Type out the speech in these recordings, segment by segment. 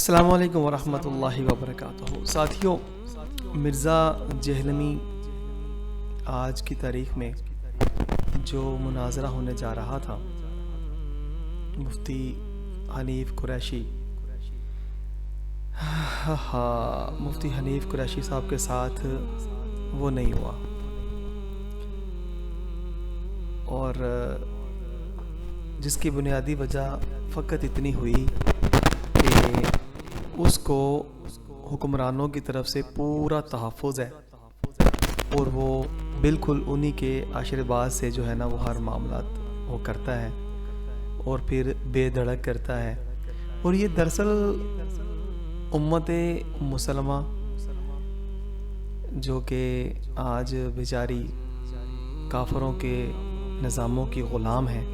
السلام علیکم ورحمۃ اللہ وبرکاتہ۔ ساتھیوں، مرزا جہلمی آج کی تاریخ میں جو مناظرہ ہونے جا رہا تھا مفتی حنیف قریشی مفتی حنیف قریشی صاحب کے ساتھ وہ نہیں ہوا، اور جس کی بنیادی وجہ فقط اتنی ہوئی کہ اس کو حکمرانوں کی طرف سے پورا تحفظ ہے، اور وہ بالکل انہی کے آشرواد سے جو ہے نا وہ ہر معاملات وہ کرتا ہے اور پھر بے دھڑک کرتا ہے۔ اور یہ دراصل امت مسلمہ جو کہ آج بیچاری کافروں کے نظاموں کی غلام ہے،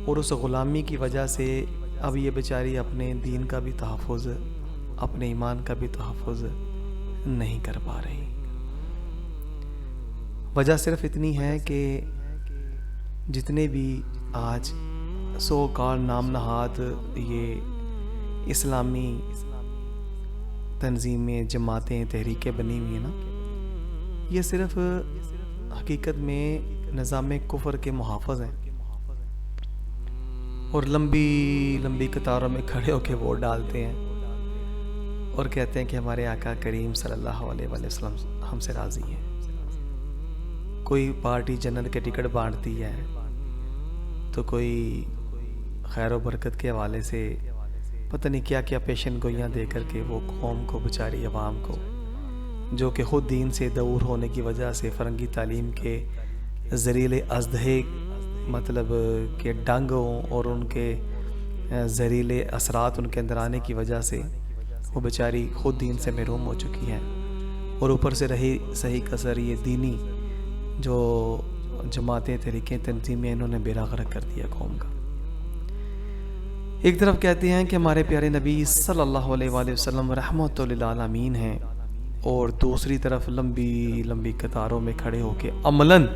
اور اس غلامی کی وجہ سے اب یہ بیچاری اپنے دین کا بھی تحفظ، اپنے ایمان کا بھی تحفظ نہیں کر پا رہی۔ وجہ صرف اتنی ہے کہ جتنے بھی آج سو کال نام نہاد یہ اسلامی تنظیمیں، جماعتیں، تحریکیں بنی ہوئی ہیں نا، یہ صرف حقیقت میں نظام کفر کے محافظ ہیں، اور لمبی لمبی قطاروں میں کھڑے ہو کے ووٹ ڈالتے ہیں اور کہتے ہیں کہ ہمارے آقا کریم صلی اللہ علیہ وسلم ہم سے راضی ہیں۔ کوئی پارٹی جنت کے ٹکٹ بانٹتی ہے، تو کوئی خیر و برکت کے حوالے سے پتہ نہیں کیا کیا پیشن گوئیاں دے کر کے وہ قوم کو، بیچاری عوام کو، جو کہ خود دین سے دور ہونے کی وجہ سے فرنگی تعلیم کے زریل ازدہے مطلب کہ ڈنگوں اور ان کے زہریلے اثرات ان کے اندر آنے کی وجہ سے وہ بیچاری خود دین سے محروم ہو چکی ہیں، اور اوپر سے رہی صحیح کثر یہ دینی جو جماعتیں، تحریکیں، تنظیمیں، انہوں نے بیڑا غرق کر دیا قوم کا۔ ایک طرف کہتے ہیں کہ ہمارے پیارے نبی صلی اللہ علیہ وآلہ وسلم رحمت للعالمین ہیں، اور دوسری طرف لمبی لمبی قطاروں میں کھڑے ہو کے عملاً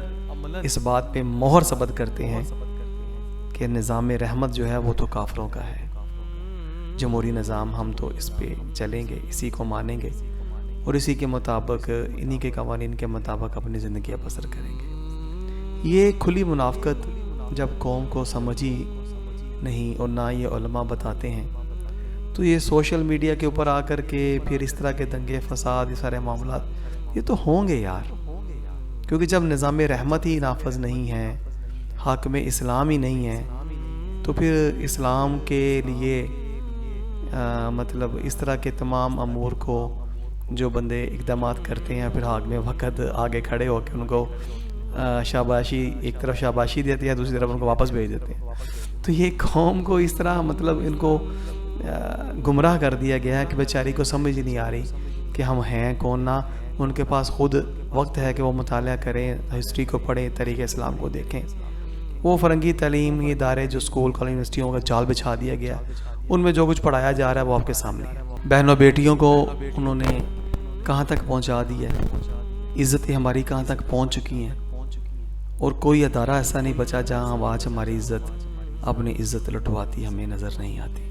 اس بات پہ مہر ثبت کرتے ہیں کہ نظام رحمت جو ہے وہ تو کافروں کا ہے، جمہوری نظام ہم تو اس پہ چلیں گے، اسی کو مانیں گے، اور اسی کے مطابق، انہی کے قوانین کے مطابق اپنی زندگی بسر کریں گے۔ یہ کھلی منافقت جب قوم کو سمجھی نہیں اور نہ یہ علماء بتاتے ہیں، تو یہ سوشل میڈیا کے اوپر آ کر کے پھر اس طرح کے دنگے فساد، یہ سارے معاملات یہ تو ہوں گے یار، کیونکہ جب نظام رحمت ہی نافذ نہیں ہے، حاکم اسلام ہی نہیں ہے، تو پھر اسلام کے لیے مطلب اس طرح کے تمام امور کو جو بندے اقدامات کرتے ہیں، پھر حاکم وقت آگے کھڑے ہو کے ان کو شاباشی، ایک طرف شاباشی دیتے ہیں، دوسری طرف ان کو واپس بھیج دیتے ہیں۔ تو یہ قوم کو اس طرح مطلب ان کو گمراہ کر دیا گیا ہے کہ بیچاری کو سمجھ نہیں آ رہی کہ ہم ہیں کون نہ۔ ان کے پاس خود وقت ہے کہ وہ مطالعہ کریں، ہسٹری کو پڑھیں، تاریخ اسلام کو دیکھیں۔ وہ فرنگی تعلیمی ادارے جو اسکول، کالج، یونیورسٹیوں کا جال بچھا دیا گیا، ان میں جو کچھ پڑھایا جا رہا ہے وہ آپ کے سامنے ہے۔ بہنوں بیٹیوں کو انہوں نے کہاں تک پہنچا دیا ہے، عزتیں ہماری کہاں تک پہنچ چکی ہیں، اور کوئی ادارہ ایسا نہیں بچا جہاں آج ہماری عزت، اپنی عزت لٹواتی ہمیں نظر نہیں آتی۔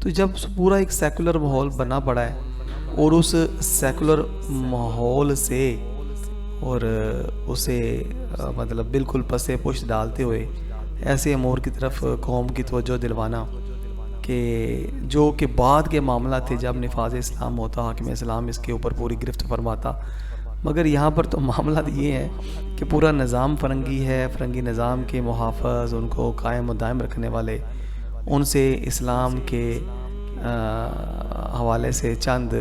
تو جب پورا ایک سیکولر ماحول بنا پڑا ہے، اور اس سیکولر ماحول سے اور اسے مطلب بالکل پسے پشت ڈالتے ہوئے ایسے امور کی طرف قوم کی توجہ دلوانا کہ جو کہ بعد کے معاملات تھے، جب نفاذ اسلام ہوتا، حاکم اسلام اس کے اوپر پوری گرفت فرماتا، مگر یہاں پر تو معاملات یہ ہے کہ پورا نظام فرنگی ہے، فرنگی نظام کے محافظ، ان کو قائم و دائم رکھنے والے، ان سے اسلام کے حوالے سے چند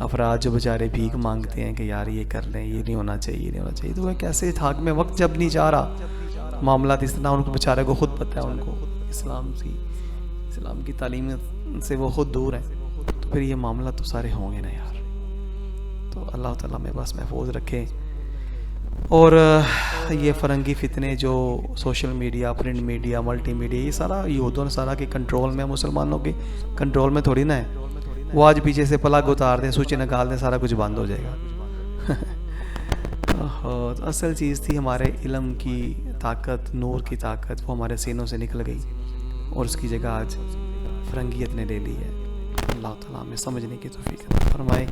افراد جو بیچارے بھیک مانگتے ہیں کہ یار یہ کر لیں، یہ نہیں ہونا چاہیے، یہ نہیں ہونا چاہیے، تو وہ کیسے حاکم وقت جب نہیں چاہ رہا معاملات اس طرح، ان کو بیچارے کو خود پتہ ہے، ان کو اسلام کی تعلیم سے وہ خود دور ہیں، تو پھر یہ معاملات تو سارے ہوں گے نا یار۔ تو اللہ تعالیٰ میں بس محفوظ رکھے، اور یہ فرنگی فتنے جو social media, print media, multi media, یہ سارا یہودوں نے سارا کے کنٹرول میں، مسلمانوں کے کنٹرول میں تھوڑی نہ ہے۔ وہ آج پیچھے سے پلگ اتار دیں، سوئچ نکال دیں، سارا کچھ بند ہو جائے گا۔ اصل چیز تھی ہمارے علم کی طاقت، نور کی طاقت، وہ ہمارے سینوں سے نکل گئی، اور اس کی جگہ آج فرنگیت نے لے لی ہے. اللہ تعالیٰ ہمیں سمجھنے کی توفیق عطا فرمائے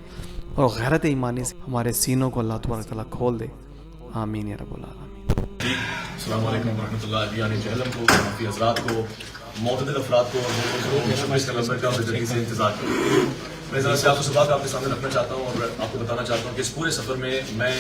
اور غیرت ایمانی سے ہمارے سینوں کو اللہ تبارک تعالیٰ کھول دے. آمین یا رب العالمین. السلام علیکم ورحمۃ اللہ. یعنی جہلم کو, صحافی حضرات کو, معتدل افراد کو سے انتظار کروں. میں ذرا سے آپ کو بات آپ کے سامنے رکھنا چاہتا ہوں اور آپ کو بتانا چاہتا ہوں کہ اس پورے سفر میں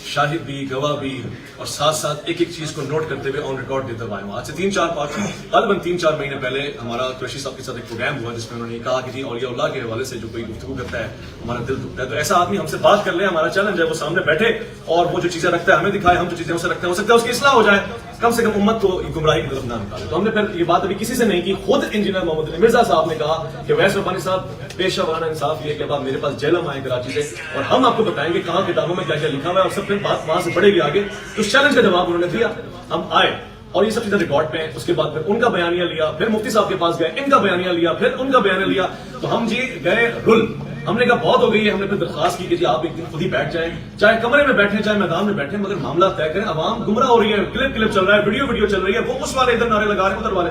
شاہد بھی, گواہ بھی اور ساتھ ساتھ ایک ایک چیز کو نوٹ کرتے ہوئے آن ریکارڈ دیتا ہوا ہوں. آج سے 3-4 مہینے پہلے ہمارا قریشی صاحب کے ساتھ ایک پروگرام ہوا جس میں انہوں نے کہا کہ جی اولیاء اللہ کے حوالے سے جو کوئی گفتگو کرتا ہے ہمارا دل دکھتا ہے. تو ایسا آدمی ہم سے بات کر لے, ہمارا چیلنج ہے وہ سامنے بیٹھے اور وہ جو چیزیں رکھتا ہے ہمیں دکھائے, ہم جو چیزیں اسے رکھتے ہیں ہو سکتا ہے اس کی اصلاح ہو جائے, کم سے کم امت کو گمراہی کی طرف نہ نکالے. تو ہم نے پھر یہ بات ابھی کسی سے نہیں کی, خود انجینئر محمد علی مرزا صاحب نے کہا کہ ویس ربانی صاحب پیشہ ورانہ انصاف یہ کہ اب آپ میرے پاس جیلم آئے کراچی سے اور ہم آپ کو بتائیں گے کہاں کتابوں میں کیا کیا لکھا ہوا ہے اور سب پھر بات وہاں سے بڑھے گی آگے. تو اس چیلنج کا جواب انہوں نے دیا, ہم آئے اور یہ سب چیزیں ریکارڈ پہ ہیں. اس کے بعد پھر ان کا بیانیہ لیا, پھر مفتی صاحب کے پاس گئے, ان کا بیانیہ لیا, پھر ان کا بیانیہ لیا. تو ہم جی گئے رل, ہم نے کہا بہت ہو گئی ہے. ہم نے پھر درخواست کی کہ جی آپ ایک دن خود ہی بیٹھ جائیں, چاہے کمرے میں بیٹھیں چاہے میدان میں بیٹھیں, مگر معاملہ طے کریں. عوام گمراہ ہو رہی ہے, کلپ چل رہا ہے, ویڈیو چل رہی ہے, وہ اس والے ادھر نعرے لگا رہے ہیں ادھر والے.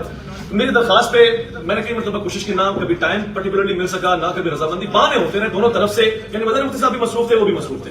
میری درخواست پہ میں نے کئی مرتبہ کوشش کی, نہ کبھی ٹائم پرٹیکولرلی مل سکا, نہ کبھی رضامندی, بہانے ہوتے رہے دونوں طرف سے. یعنی مدنی مفتی صاحب بھی مصروف تھے, وہ بھی مصروف تھے.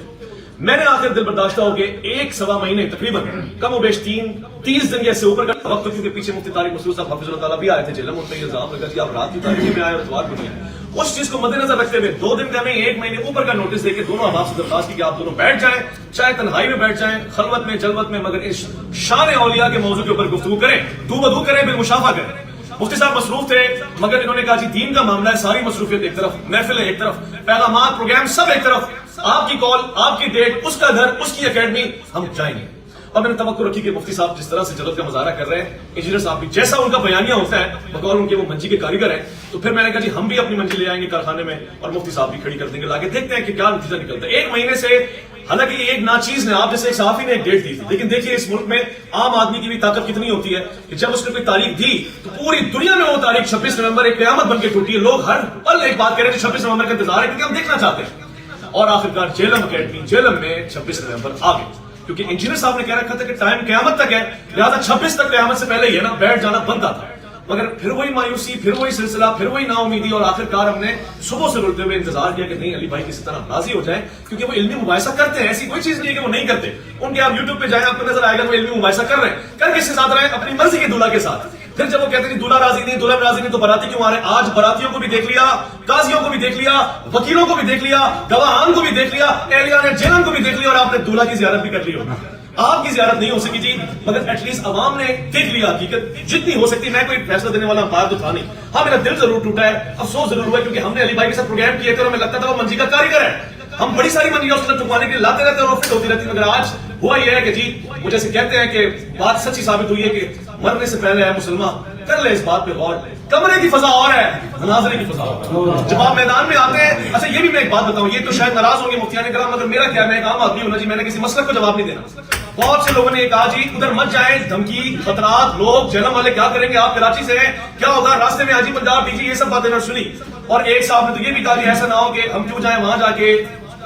میں نے آخر دل برداشتہ ہو کے 1-1.25 مہینے تقریباً کم و بیش 30 دن یا اس سے اوپر کا وقت, کیونکہ پیچھے مفتی طارق مسعود صاحب حافظ اللہ تعالیٰ بھی آئے تھے جیلم. ان پہ الزام لگا کہ آپ رات کی تاریخی میں آئے اور اتوار کو نہیں آئے. اس چیز کو مد نظر رکھتے ہوئے 2 دن کا نہیں 1 مہینے اوپر کا نوٹس دے کے دونوں احباب سے درخواست کی کہ آپ دونوں بیٹھ جائیں, چاہے تنہائی میں بیٹھ جائیں, خلوت میں جلوت میں, مگر اس شان اولیاء کے موضوع کے اوپر گفتگو کریں, دو بدو کریں, بالمشافہ کریں. مفتی صاحب مصروف تھے مگر انہوں نے کہا جی دین کا معاملہ ہے, ساری مصروفیت ایک طرف, محفلیں ایک طرف, پیغامات پروگرام سب ایک طرف, آپ کی کال, آپ کی ڈیٹ, اس کا گھر, اس کی اکیڈمی, ہم جائیں گے. اور میں نے توقع رکھی کہ مفتی صاحب جس طرح سے جلد کا مظاہرہ کر رہے ہیں, انجینئر صاحب بھی جیسا ان کا بیانیہ ہوتا ہے, بقول ان کے وہ منجی کے کاریگر ہیں, تو پھر میں نے کہا جی ہم بھی اپنی منجی لے آئیں گے کارخانے میں اور مفتی صاحب بھی کھڑی کر دیں گے, لاگے دیکھتے ہیں کہ کیا نتیجہ نکلتا ہے. 1 مہینے سے حالانکہ یہ ایک ناچیز نے, آپ جیسے ایک صحافی نے ایک ڈیٹ دی تھی, لیکن دیکھیے اس ملک میں عام آدمی کی بھی طاقت کتنی ہوتی ہے کہ جب اس نے کوئی تاریخ دی تو پوری دنیا میں وہ تاریخ 26 نومبر ایک قیامت بن کے ٹوٹی ہے. لوگ ہر پل ایک بات کہہ رہے ہیں 26 نومبر کا انتظار ہے کیونکہ ہم دیکھنا چاہتے ہیں. اور آخرکار جیلم اکیڈمی جیلم میں 26 نومبر آ گئی, کیونکہ انجینئر صاحب نے کہہ رکھا تھا کہ ٹائم قیامت تک ہے, لہٰذا 26 تک قیامت سے پہلے یہ نا بیٹھ جانا بنتا تھا. مگر پھر وہی مایوسی, پھر وہی سلسلہ, پھر وہی نا امیدی, اور آخرکار ہم نے صبح سے رلتے ہوئے انتظار کیا کہ نہیں علی بھائی کسی طرح راضی ہو جائیں, کیونکہ وہ علمی مباحثہ کرتے ہیں, ایسی کوئی چیز نہیں ہے کہ وہ نہیں کرتے. ان کے آپ یوٹیوب پہ جائیں آپ کو نظر آئے گا وہ علمی مباحثہ کر رہے ہیں. کر کس کے ساتھ رہے ہیں؟ اپنی مرضی کے دولہا کے ساتھ. پھر جب وہ کہتے ہیں دولہا راضی نہیں, دولہا راضی نہیں, تو باراتی کیوں آ رہے ہیں؟ آج براتیوں کو بھی دیکھ لیا, قاضیوں کو بھی دیکھ لیا, وکیلوں کو بھی دیکھ لیا, گواہان کو بھی دیکھ لیا, اہلیہ نے جیلن کو بھی دیکھ لیا, اور آپ نے دولہا کی زیارت بھی کر لی ہوگی. آپ کی زیارت نہیں ہو سکی جی, مگر ایٹ لیسٹ عوام نے دیکھ لیا حقیقت جتنی ہو سکتی. میں کوئی فیصلہ دینے والا امپائر تو تھا نہیں. ہاں میرا دل ضرور ٹوٹا ہے, افسوس ضرور ہوا ہے, کیونکہ ہم نے علی بھائی کے ساتھ پروگرام کیے تھے اور ہمیں لگتا تھا وہ منجی کا کاریگر ہے. ہم بڑی ساری منجیاں اس طرح چکوانے کے لیے لاتے رہتے اور فٹ ہوتی رہتی, مگر آج ہوا یہ ہے کہ جی وہ جیسے کہتے ہیں کہ بات سچی ثابت ہوئی ہے کہ مرنے سے پہلے ہے مسلمان, کر لے اس بات پہ غور. کمرے کی فضا اور ہے, مناظرے کی فضا اور ہے. جب آپ میدان میں آتے ہیں, اچھا یہ بھی میں ایک بات بتاؤں, یہ تو شاید ناراض ہوں گے مفتیان کرام, مگر میرا کیا, میں ایک عام آدمی ہوں نا جی, میں نے کسی مسئلہ کو جواب نہیں دینا. بہت سے لوگوں نے یہ کہا جی ادھر مت جائیں, دھمکی, خطرات, لوگ جیلم والے کیا کریں گے, آپ کراچی سے ہیں, کیا ہوگا راستے میں حاجی پنجاب دیجیے, یہ سب باتیں میں سنی. اور ایک صاحب نے تو یہ بھی کہا کہ ایسا نہ ہو کہ ہم کیوں جائیں وہاں جا کے,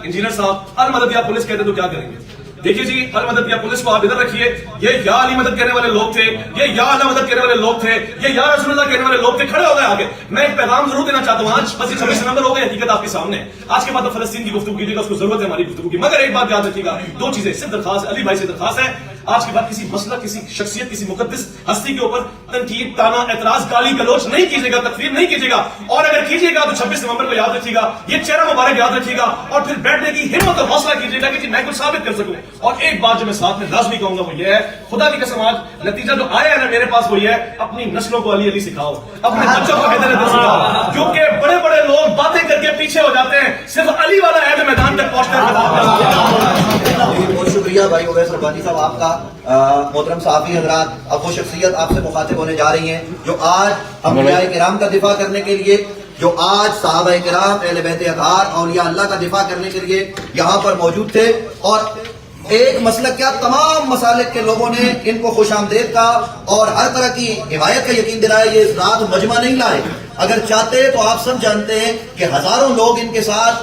انجینئر صاحب المددیہ پولیس کہتے تو کیا کریں گے. دیکھیے جی المددیہ پولیس کو آپ ادھر رکھیے, یہ یا علی مدد کہنے والے لوگ تھے, یہ یا اللہ مدد کہنے والے لوگ تھے, یہ یا رسول اللہ کہنے والے لوگ تھے, کھڑے ہو گئے آگے. میں ایک پیغام ضرور دینا چاہتا ہوں, آج بس 26 نومبر ہو گئے, حقیقت آپ کے سامنے. آج کے بعد فلسطین کی گفتگو کیجیے گا, اس کو ضرورت ہے ہماری گفتگو کی, مگر ایک بات یاد رکھیے گا, 2 چیزیں صرف درخواست علی بھائی سے درخواست ہے, آج کے بعد کسی مسئلہ, کسی شخصیت, کسی مقدس ہستی کے اوپر تنقید, تانا, اعتراض, گالی گلوچ نہیں کیجیے گا, تکفیر نہیں کیجیے گا. اور اگر کیجیے گا تو 26 نومبر کو یاد رکھیے گا, یہ چہرہ مبارک یاد رکھیے گا, اور پھر بیٹھنے کی ہمت اور حوصلہ کیجیے گا کہ جی میں کچھ ثابت کر سکوں. اور ایک بات جو میں ساتھ میں لازمی کہوں گا وہ یہ ہے, خدا کی قسم آج نتیجہ جو آیا ہے نا میرے پاس وہ یہ ہے, اپنی نسلوں کو علی علی سکھاؤ, اپنے بچوں کو حیدر حیدر سکھاؤ, کیونکہ بڑے بڑے لوگ باتیں کر کے پیچھے ہو جاتے ہیں, صرف علی والا ہے جو میدان تک پہنچتا ہے. بہت شکریہ بھائی اویس ربانی صاحب آپ کا. محترم صحافی حضرات, اب وہ شخصیت آپ سے مخاطب ہونے جا رہی ہیں جو آج انبیاء کرام کا دفاع کرنے کے لیے, جو آج صحابہ کرام اہل بیت اطہار اولیاء اللہ کا دفاع کرنے کے لیے یہاں پر موجود تھے. اور ایک مسلک کیا تمام مسالک کے لوگوں نے ان کو خوش آمدید کا اور ہر طرح کی حمایت کا یقین دلایا. یہ اس رات مجمع نہیں لائے, اگر چاہتے تو آپ سب جانتے ہیں کہ ہزاروں لوگ ان کے ساتھ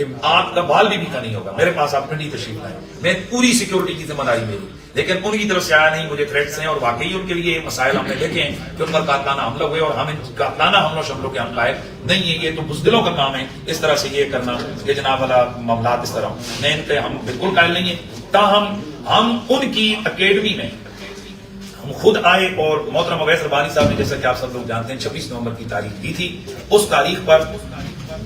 کہ آپ کا بال بھی بیٹا نہیں ہوگا، میرے پاس آپ نہیں تشریف لائیں، میں پوری سیکورٹی کی ذمہ داری میری، لیکن ان کی طرف سے آیا نہیں، مجھے تھریٹس ہیں، اور واقعی ان کے لیے مسائل ہم نے دیکھے ہیں کہ ان پر قاتلانہ حملہ ہوئے، اور ہم ان قاتلانہ حملوں شملوں کے ہم قائل نہیں ہیں، یہ تو بزدلوں کا کام ہے اس طرح سے یہ کرنا، یہ جناب والا معاملات اس طرح میں ان کے ہم بالکل قائل نہیں ہیں۔ تاہم ہم ان کی اکیڈمی میں ہم خود آئے، اور محترم اویس ربانی صاحب نے جیسا کہ آپ سب لوگ جانتے ہیں 26 نومبر کی تاریخ دی تھی، اس تاریخ پر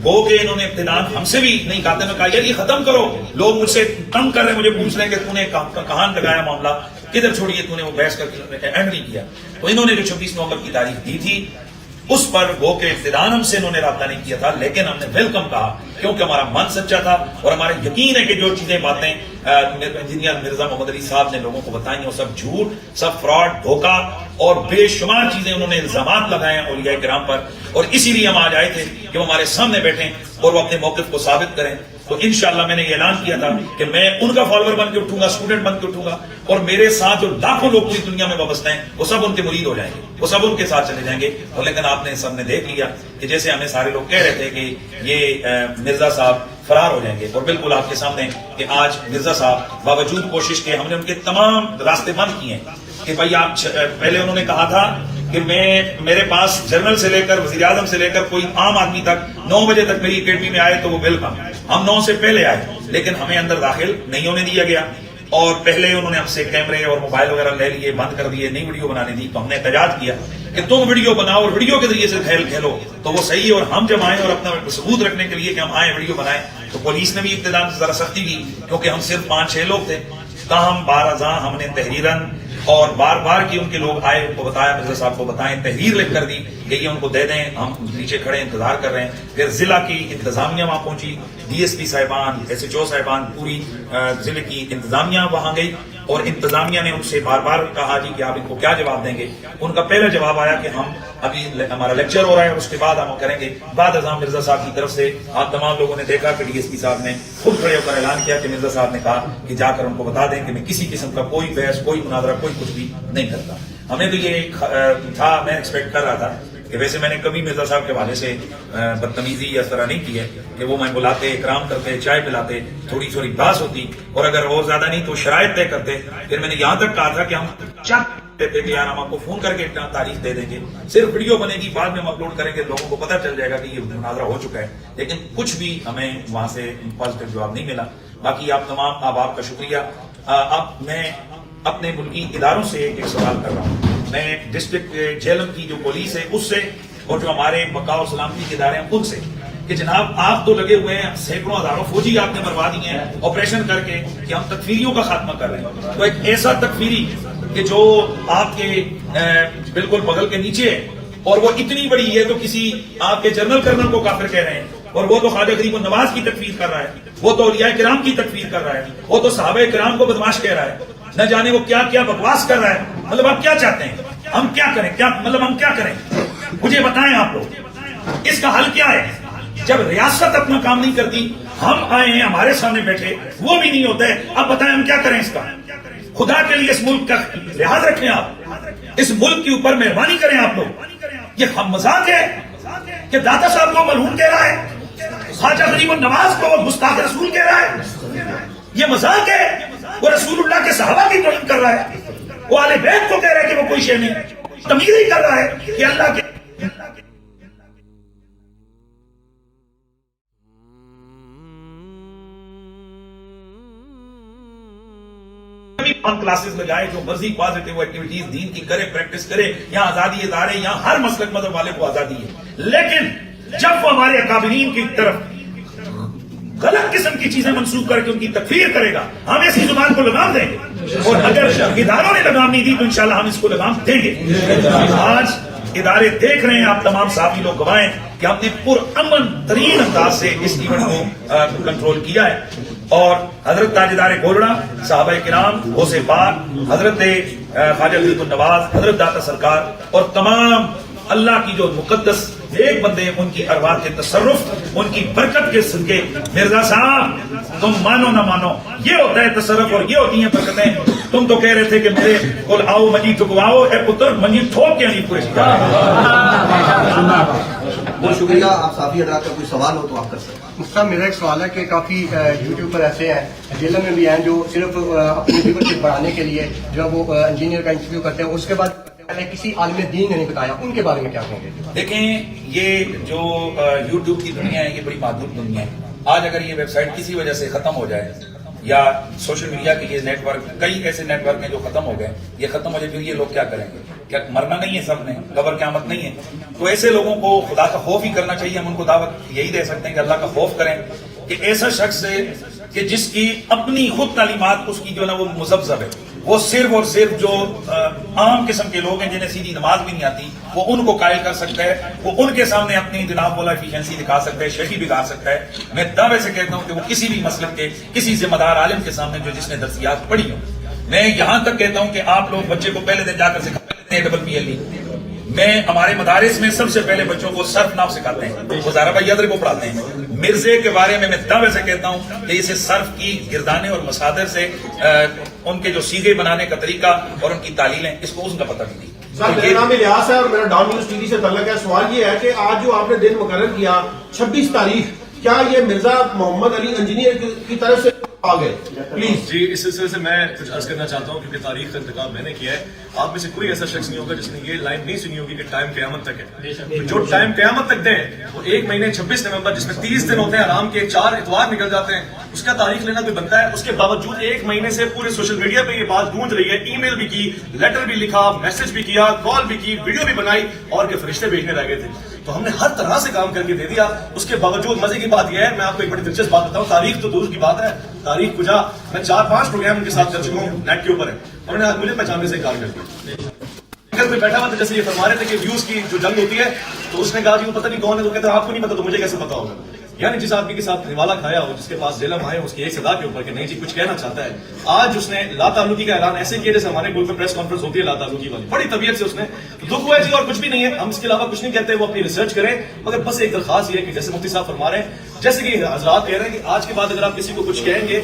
وہ کہ انہوں نے ابتداءً ہم سے بھی نہیں کہتے، میں کہا یار یہ ختم کرو، لوگ مجھ سے تنگ کر رہے ہیں، مجھے پوچھ رہے ہیں کہ تو نے کہاں لگایا معاملہ، کدھر چھوڑیے تو نے وہ بحث کر کے اینڈ نہیں کیا۔ تو انہوں نے جو 26 نومبر کی تاریخ دی تھی اس پر وہ کہ ابتداءً ہم سے انہوں نے رابطہ نہیں کیا تھا، لیکن ہم نے ویلکم کہا کیونکہ ہمارا من سچا تھا، اور ہمارا یقین ہے کہ جو چیزیں باتیں انجینئر مرزا محمد علی صاحب نے لوگوں کو بتائیں وہ سب جھوٹ، سب فراڈ، دھوکہ اور بے شمار چیزیں انہوں نے الزامات لگائے ہیں اولیاء کرام پر، اور اسی لیے ہم آج آئے تھے کہ وہ ہمارے سامنے بیٹھیں اور وہ اپنے موقف کو ثابت کریں۔ تو انشاءاللہ میں نے یہ اعلان کیا تھا کہ میں ان کا فالوور بن کے اٹھوں گا، اسٹوڈنٹ بن کے اٹھوں گا، اور میرے ساتھ جو لاکھوں لوگ پوری دنیا میں وابستہ ہیں وہ سب ان کے مرید ہو جائیں گے، وہ سب ان کے ساتھ چلے جائیں گے۔ اور لیکن آپ نے سب نے دیکھ لیا کہ جیسے ہمیں سارے لوگ کہہ رہے تھے کہ یہ مرزا صاحب فرار ہو جائیں گے، اور بالکل آپ کے سامنے کہ آج مرزا صاحب باوجود کوشش کے ہم نے ان کے تمام راستے بند کیے ہیں کہ بھائی آپ پہلے انہوں نے کہا تھا کہ میرے پاس جنرل سے لے کر وزیر اعظم سے لے کر کوئی عام آدمی تک 9 بجے تک میری اکیڈمی میں آئے تو وہ ویلکم، ہم 9 سے پہلے آئے، لیکن ہمیں اندر داخل نہیں ہونے دیا گیا، اور پہلے انہوں نے ہم سے کیمرے اور موبائل وغیرہ لے لیے، بند کر دیے، نئی ویڈیو بنانے دی۔ تو ہم نے احتجاج کیا کہ تم ویڈیو بناؤ اور ویڈیو کے ذریعے سے کھیلو تو وہ صحیح ہے، اور ہم جب آئیں اور اپنا ثبوت رکھنے کے لیے کہ ہم آئیں ویڈیو بنائیں تو پولیس نے بھی ابتداء ذرا سختی کی کیونکہ ہم صرف 5-6 لوگ تھے۔ تاہم بارازاں ہم نے تحریراً اور بار بار کی ان کے لوگ آئے، ان کو بتایا، مرزا صاحب کو بتائیں، تحریر لکھ کر دی کہ یہ ان کو دے دیں، ہم نیچے کھڑے انتظار کر رہے ہیں۔ پھر ضلع کی انتظامیہ وہاں پہنچی، ڈی ایس پی صاحبان، ایس ایچ او صاحبان، پوری ضلع کی انتظامیہ وہاں گئی، اور انتظامیہ نے ان سے بار بار کہا جی کہ آپ ان کو کیا جواب دیں گے۔ ان کا پہلا جواب آیا کہ ہم ابھی ہمارا لیکچر ہو رہا ہے اور اس کے بعد ہم کریں گے۔ بعد ازاں مرزا صاحب کی طرف سے آپ تمام لوگوں نے دیکھا کہ ڈی ایس پی صاحب نے خود کھڑے ہو کر اعلان کیا کہ مرزا صاحب نے کہا کہ جا کر ان کو بتا دیں کہ میں کسی قسم کا کوئی بحث، کوئی مناظرہ، کوئی کچھ بھی نہیں کرتا۔ ہمیں تو یہ تھا، میں ایکسپیکٹ کر رہا تھا کہ ویسے میں نے کبھی مرزا صاحب کے حوالے سے بدتمیزی یا اس طرح نہیں کی ہے کہ وہ میں بلاتے، اکرام کرتے، چائے پلاتے، تھوڑی تھوڑی بحث ہوتی، اور اگر اور زیادہ نہیں تو شرائط طے کرتے۔ پھر میں نے یہاں تک کہا تھا کہ ہم چاہتے تھے کہ یار ہم آپ کو فون کر کے تاریخ دے دیں گے، صرف ویڈیو بنے گی، بعد میں ہم اپلوڈ کریں گے، لوگوں کو پتہ چل جائے گا کہ یہ مناظرہ ہو چکا ہے، لیکن کچھ بھی ہمیں وہاں سے پازیٹیو جواب نہیں ملا۔ باقی آپ تمام آپ کا شکریہ۔ اب میں اپنے ملکی اداروں سے ایک سوال کر رہا ہوں، میں ڈسٹرکٹ جہلم کی جو پولیس ہے اس سے، اور جو ہمارے بقا و سلامتی کے ادارے ہیں ان سے، کہ جناب آپ تو لگے ہوئے ہیں، سینکڑوں ہزاروں فوجی آپ نے مروا دیے ہیں آپریشن کر کے کہ ہم تکفیریوں کا خاتمہ کر رہے ہیں، تو ایک ایسا تکفیری کہ جو آپ کے بالکل بغل کے نیچے ہے، اور وہ اتنی بڑی ہے تو کسی آپ کے جنرل کرنل کو کافر کہہ رہے ہیں، اور وہ تو خواجہ غریب النواز کی تکفیر کر رہا ہے، وہ تو اولیاء کرام کی تکفیر کر رہا ہے، وہ تو صحابہ کرام کو بدماش کہہ رہا ہے، نہ جانے وہ کیا کیا بکواس کر رہا ہے۔ مطلب آپ کیا چاہتے ہیں، ہم کیا کریں، ہم کیا کریں، مجھے بتائیں آپ لوگ اس کا حل کیا ہے؟ جب ریاست اپنا کام نہیں کرتی، ہم آئے ہیں، ہمارے سامنے بیٹھے، وہ بھی نہیں ہوتا ہے، اب بتائیں ہم کیا کریں اس کا؟ خدا کے لیے اس ملک کا لحاظ رکھیں، آپ اس ملک کے اوپر مہربانی کریں۔ آپ لوگ یہ مذاق ہے کہ داتا صاحب کو ملعون کہہ رہا ہے، خواجہ غریب النواز کو گستاخ رسول کہہ رہا ہے، یہ مذاق ہے۔ وہ رسول اللہ کے صحابہ کی توہین کر رہا ہے، وہ آل بیت کو کہہ رہا ہے کہ وہ کوئی شے نہیں، تمیز ہی کر رہا ہے کہ اللہ کے کلاسز میں جائے، جو مرضی پازیٹیو ایکٹیویٹیز دین کی کرے، پریکٹس کرے، یہاں آزادی ادارے، یہاں ہر مسلک مذہب والے کو آزادی ہے، لیکن جب وہ ہمارے اکابرین کی طرف غلط قسم کی چیزیں منسوخ کر کے ان کی تکفیر کرے گا، ہم ایسی زبان کو لگام دیں گے، اور اگر اداروں نے لگام نہیں دی تو انشاءاللہ ہم اس کو لگام دیں گے۔ آج ادارے دیکھ رہے ہیں، آپ تمام صحافی لوگ گواہیں کہ ہم نے پرامن ترین انداز سے اس ایونٹ کو کنٹرول کیا ہے، اور حضرت تاجدار گولڑا، صحابہ کرام، غوث پاک، حضرت خواجہ غریب النواز، حضرت داتا سرکار، اور تمام اللہ کی جو مقدس ایک بندے ہیں، ان کی ارواح کے تصرف، ان کی برکت کے صدقے، مرزا صاحب تم مانو نہ مانو یہ ہوتا ہے تصرف، اور یہ ہوتی ہیں برکتیں۔ تم تو کہہ رہے تھے کہ میرے کول آؤ منجی ٹھکواؤ، اے پتر منجی ٹھوک کے نہیں پورے بہت شکریہ. آپ صحافی حضرات کا کوئی سوال ہو تو آپ کر سکتے ہیں. مفتی صاحب میرا ایک سوال ہے کہ کافی یوٹیوب پر ایسے ہیں جیلوں میں بھی ہیں جو صرف اپنی ویورشپ بڑھانے کے لیے جو وہ انجینئر کا انٹرویو کرتے ہیں اس کے بعد کسی عالم دین نے نہیں بتایا, ان کے بارے میں کیا کہیں گے؟ دیکھیں یہ جو یوٹیوب کی دنیا ہے یہ بڑی محدود دنیا ہے. آج اگر یہ ویب سائٹ کسی وجہ سے ختم ہو جائے یا سوشل میڈیا کے یہ نیٹ ورک, کئی ایسے نیٹ ورک ہیں جو ختم ہو گئے, یہ ختم ہو جائے پھر یہ لوگ کیا کریں گے؟ کیا مرنا نہیں ہے سب نے, قبر قیامت نہیں ہے؟ تو ایسے لوگوں کو خدا کا خوف ہی کرنا چاہیے. ہم ان کو دعوت یہی دے سکتے ہیں کہ اللہ کا خوف کریں کہ ایسا شخص ہے کہ جس کی اپنی خود تعلیمات اس کی جو ہے نا وہ مذبذب ہے, وہ صرف اور صرف جو عام قسم کے لوگ ہیں جنہیں سیدھی نماز بھی نہیں آتی وہ ان کو قائل کر سکتا ہے, وہ ان کے سامنے اپنی جناب والا ایفیشنسی دکھا سکتا ہے, شفیع بگا سکتا ہے. میں دعوے سے کہتا ہوں کہ وہ کسی بھی مسلک کے کسی ذمہ دار عالم کے سامنے جو جس نے درسیات پڑھی ہوں, میں یہاں تک کہتا ہوں کہ آپ لوگ بچے کو پہلے دن جا کر سکھاتے ہیں PLE. میں ہمارے مدارس میں سب سے پہلے بچوں کو صرف ناف سکھاتے ہیں, وزارہ بھائی کو پڑھاتے ہیں. مرزے کے بارے میں دعوے سے کہتا ہوں کہ اسے صرف کی گردانے اور مصادر سے ان کے جو سیگے بنانے کا طریقہ اور ان کی تعلیلیں اس کو اس کا پتہ بھی نہیں. سر میرا نام الیاس ہے اور میرا ڈاؤن نیوز TV سے تعلق ہے. سوال یہ ہے کہ آج جو آپ نے دن مقرر کیا 26 تاریخ, کیا یہ مرزا محمد علی انجینئر کی طرف سے آ گئے؟ پلیز جی اس سلسلے سے میں کچھ عرض کرنا چاہتا ہوں کیونکہ تاریخ کا انتخاب میں نے کیا ہے. آپ میں سے کوئی ایسا شخص نہیں ہوگا جس نے یہ لائن نہیں سنی ہوگی کہ ٹائم قیامت تک ہے. جو ٹائم قیامت تک دیں وہ 1 مہینے 26 نومبر جس میں 30 دن ہوتے ہیں آرام کے, 4 اتوار نکل جاتے ہیں, اس کا تاریخ لینا کوئی بنتا ہے. اس کے باوجود 1 مہینے سے پورے سوشل میڈیا پہ یہ بات گونج رہی ہے. ای میل بھی کی, لیٹر بھی لکھا, میسج بھی کیا, کال بھی کی, ویڈیو بھی بنائی اور کہ فرشتے بھیجنے رہ گئے تھے. تو ہم نے ہر طرح سے کام کر کے دے دیا. اس کے باوجود مزے کی بات یہ ہے, میں آپ کو ایک بڑی دلچسپ بات بتاؤں, تاریخ تو دور کی بات ہے, تاریخ کجا میں 4-5 پروگرام ان کے ساتھ کر چکا ہوں نیٹ کے اوپر ہے, انہوں نے آج مجھے پہچاننے سے انکار کر دیا. اگر کوئی بیٹھا ہوا تھا جیسے یہ فرما رہے تھے کہ ویوز کی جو جنگ ہوتی ہے تو اس نے کہا کہ وہ پتہ نہیں کون ہے, تو کہتے ہیں آپ کو نہیں پتا تو مجھے کیسے پتا ہوگا. یعنی جس آدمی کے ساتھ نوالا کھایا ہو, جس کے پاس جیلم آئے اس کی ایک صدا کے اوپر کہ نہیں جی کچھ کہنا چاہتا ہے, آج اس نے لا تعلقی کا اعلان ایسے کیا جیسے ہمارے ملک میں پریس کانفرنس ہوتی ہے لا تعلقی والی, بڑی طبیعت سے اس نے. دکھ ہوا ہے جی اور کچھ بھی نہیں ہے, ہم اس کے علاوہ کچھ نہیں کہتے, وہ اپنی ریسرچ کریں. مگر بس ایک درخواست یہ ہے کہ جیسے مفتی صاحب فرما رہے ہیں, جیسے کہ حضرات کہہ رہے ہیں کہ آج کے بعد اگر آپ کسی کو کچھ کہیں گے,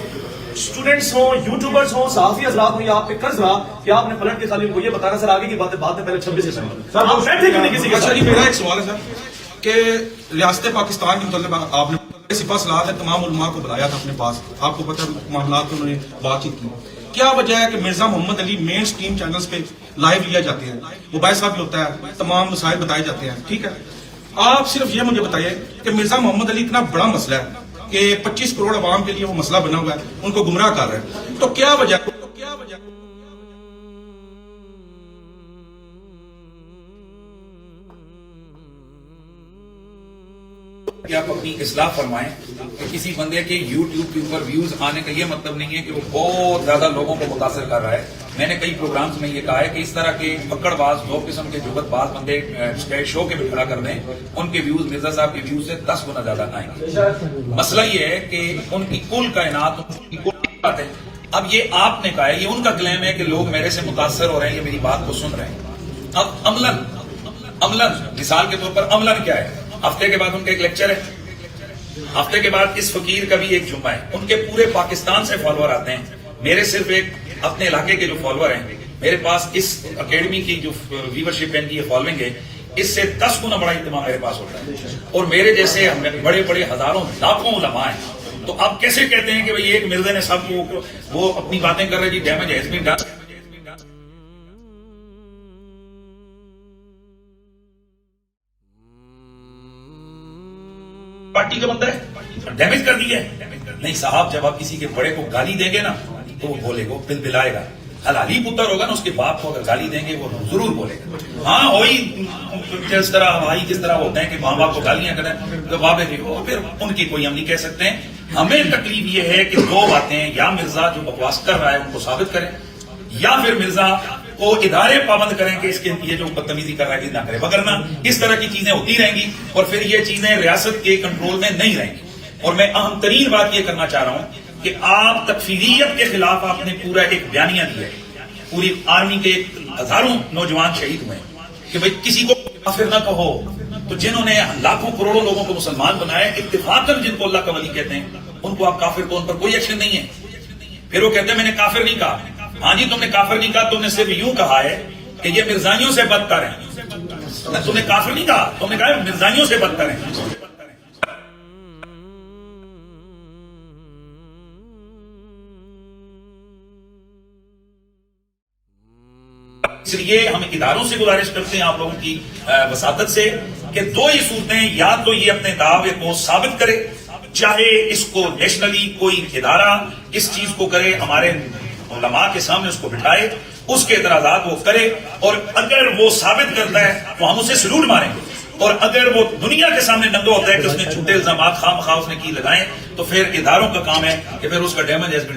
اسٹوڈنٹس ہوں, یوٹیوبرز ہوں, صحافی حضرات ہوں, یا آپ پہ قرض رہا کہ آپ نے پلٹ کے خالی ان کو یہ بتانا سر آگے کی باتیں بات ہے پہلے 26 سے سر آپ بیٹھے کیوں نہیں کسی کے اچھا جی ساتھ. میرا ایک سوال ہے سر کہ ریاست پاکستان کے متعلق آپ نے سپاہ سلاد ہے تمام علماء کو بلایا تھا اپنے پاس, آپ کو پتہ معاملات کو انہوں نے بات چیت کی. کیا وجہ ہے کہ مرزا محمد علی مین سٹریم چینلز پہ لائیو لیا جاتے ہیں, موبائل صاحب بھی ہوتا ہے, تمام مسائل بتائے جاتے ہیں, ٹھیک ہے, آپ صرف یہ مجھے بتائیے کہ مرزا محمد علی اتنا بڑا مسئلہ ہے کہ 25 کروڑ عوام کے لیے وہ مسئلہ بنا ہوا ہے, ان کو گمراہ کر رہے ہیں, تو کیا وجہ کہ آپ اپنی اصلاح فرمائیں کہ کسی بندے کے یوٹیوب کے اوپر ویوز آنے کا یہ مطلب نہیں ہے کہ وہ بہت زیادہ لوگوں کو متاثر کر رہا ہے. میں نے کئی پروگرامز میں یہ کہا ہے کہ اس طرح کے پکڑ باز 2 قسم کے جگت باز بندے شو کے بھی کھڑا کر دیں, ان کے ویوز مرزا صاحب کے ویوز سے 10 گنا زیادہ آئیں گے. مسئلہ یہ ہے کہ ان کی کل کائنات, ان کی کل بات ہے. اب یہ آپ نے کہا ہے, یہ ان کا کلیم ہے کہ لوگ میرے سے متاثر ہو رہے ہیں, یہ میری بات کو سن رہے ہیں. اب عملاً مثال کے طور پر عملاً کیا ہے, ہفتے کے بعد ان کا ایک لیکچر ہے, ہفتے کے بعد اس فقیر کا بھی ایک جمعہ ہے, ان کے پورے پاکستان سے فالوور آتے ہیں. میرے صرف ایک اپنے علاقے کے جو فالوور ہیں, میرے پاس اس اکیڈمی کی جو ویورشپ ہے, یہ فالوئنگ ہے, اس سے 10 گنا بڑا اہتمام میرے پاس ہوتا ہے. اور میرے جیسے بڑے بڑے ہزاروں لاکھوں علماء ہیں. تو آپ کیسے کہتے ہیں کہ بھئی ایک مرزا نے سب کو وہ اپنی باتیں کر رہے جی damage has been done. Party کا بندہ ہے, ڈیمیج کر دیا ہے. نہیں صاحب, جب آپ کسی کے بڑے کو گالی دیں گے نا تو وہ بولے گا, بل بلائے گا. حلالی پتر ہوگا نا, اس کے باپ کو اگر گالی دیں گے وہ ضرور بولے گا. ہاں وہی جس طرح بھائی جس طرح ہوتے ہیں کہ ماں باپ کو گالیاں کریں تو بابے کی ہو, پھر ان کی کوئی ہم نہیں کہہ سکتے ہیں. ہمیں تکلیف یہ ہے کہ 2 باتیں, یا مرزا جو بکواس کر رہا ہے ان کو ثابت کریں, یا پھر مرزا کو ادارے پابند کریں کہ اس کے یہ جو بدتمیزی کر رہا ہے نہ کرے, وگرنہ اس طرح کی چیزیں ہوتی رہیں گی اور پھر یہ چیزیں ریاست کے کنٹرول میں نہیں رہیں گی. اور میں اہم ترین بات یہ کرنا چاہ رہا ہوں کہ آپ تکفیریت کے خلاف آپ نے پورا ایک بیانیہ دیا ہے, پوری آرمی کے ہزاروں نوجوان شہید ہوئے کہ بھئی کسی کو کافر نہ کہو. تو جنہوں نے لاکھوں کروڑوں لوگوں کو مسلمان بنایا, اتفاقاً جن کو اللہ کا ولی کہتے ہیں, ان کو آپ کافر کو, ان پر کوئی ایکشن نہیں ہے. پھر وہ کہتے ہیں میں نے کافر نہیں کہا. ہاں جی تم نے کافر نہیں کہا, تم نے صرف یوں کہا ہے کہ یہ مرزائیوں سے بدتر ہیں. تم نے کافر نہیں کہا, تم نے کہا مرزائیوں سے بدتر ہیں. اس لیے ہم اداروں سے گزارش کرتے ہیں آپ لوگوں کی وساطت سے کہ دو ہی صورتیں, یا تو یہ اپنے دعوے کو ثابت کرے, چاہے اس کو نیشنلی کوئی ادارہ اس چیز کو کرے, ہمارے علماء کے سامنے اس کو بٹھائے, اس کے اعتراضات وہ کرے, اور اگر وہ ثابت کرتا ہے تو ہم اسے سلوٹ ماریں گے, اور اگر وہ دنیا کے سامنے ننگا ہوتا ہے کہ اس نے جھوٹے الزامات خواہ مخواہ اس نے کی لگائیں, تو پھر اداروں کا کام ہے کہ پھر اس کا ڈیمیج